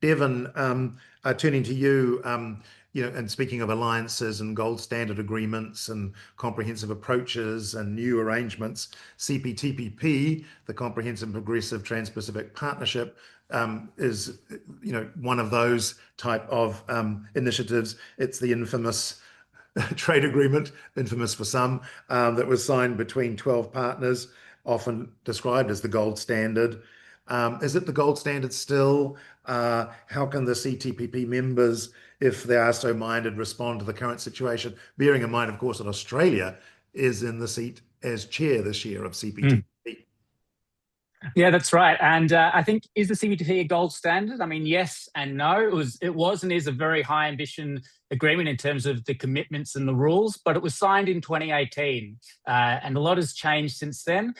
Devon, turning to you, and speaking of alliances and gold standard agreements and comprehensive approaches and new arrangements, CPTPP, the Comprehensive Progressive Trans-Pacific Partnership, is, one of those type of initiatives. It's the infamous trade agreement, infamous for some, that was signed between 12 partners, often described as the gold standard. Is it the gold standard still? How can the CTPP members, if they are so minded, respond to the current situation? Bearing in mind, of course, that Australia is in the seat as chair this year of CPTPP. Yeah, that's right. And I think, is the CPTPP a gold standard? I mean, yes and no. It was and is a very high ambition agreement in terms of the commitments and the rules, but it was signed in 2018, and a lot has changed since then.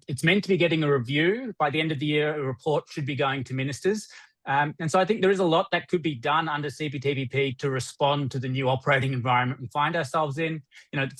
It's meant to be getting a review. By the end of the year, a report should be going to ministers. And so I think there is a lot that could be done under CPTPP to respond to the new operating environment we find ourselves in.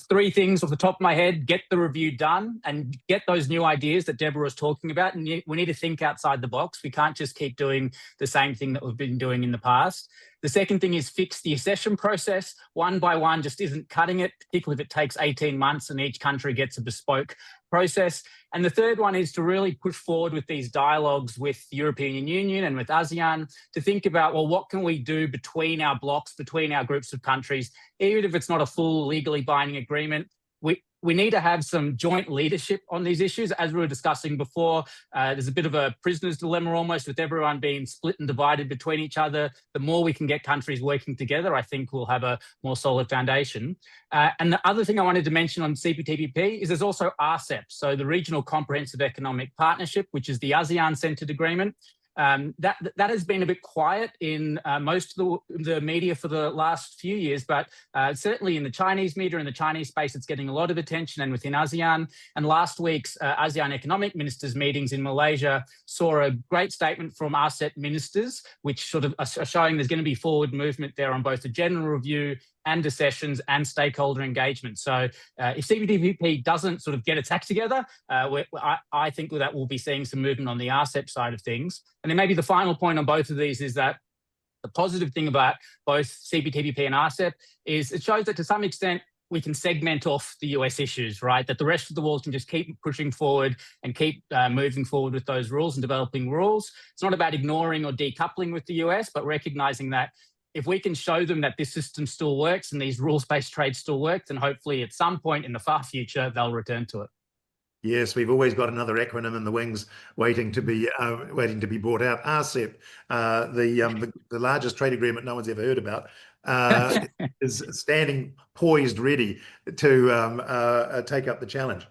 Three things off the top of my head: get the review done and get those new ideas that Deborah was talking about. And we need to think outside the box. We can't just keep doing the same thing that we've been doing in the past. The second thing is fix the accession process. One by one just isn't cutting it, particularly if it takes 18 months and each country gets a bespoke process. And the third one is to really push forward with these dialogues with the European Union and with ASEAN to think about, well, what can we do between our blocks, between our groups of countries, even if it's not a full legally binding agreement. We need to have some joint leadership on these issues. As we were discussing before, there's a bit of a prisoner's dilemma almost, with everyone being split and divided between each other. The more we can get countries working together, I think we'll have a more solid foundation. And the other thing I wanted to mention on CPTPP is there's also RCEP, so the Regional Comprehensive Economic Partnership, which is the ASEAN-centred agreement. That has been a bit quiet in most of the media for the last few years, but certainly in the Chinese media, in the Chinese space, it's getting a lot of attention, and within ASEAN. And last week's ASEAN economic ministers meetings in Malaysia saw a great statement from RCEP ministers, which sort of are showing there's going to be forward movement there on both the general review and accessions and stakeholder engagement. So if CPTPP doesn't sort of get its act together, I think that we'll be seeing some movement on the RCEP side of things. And then maybe the final point on both of these is that the positive thing about both CPTPP and RCEP is it shows that to some extent we can segment off the US issues, right? That the rest of the world can just keep pushing forward and keep moving forward with those rules and developing rules. It's not about ignoring or decoupling with the US, but recognizing that if we can show them that this system still works and these rules-based trade still work, then hopefully at some point in the far future, they'll return to it. Yes, we've always got another acronym in the wings waiting to be brought out. RCEP, the largest trade agreement no one's ever heard about, is standing poised, ready to take up the challenge.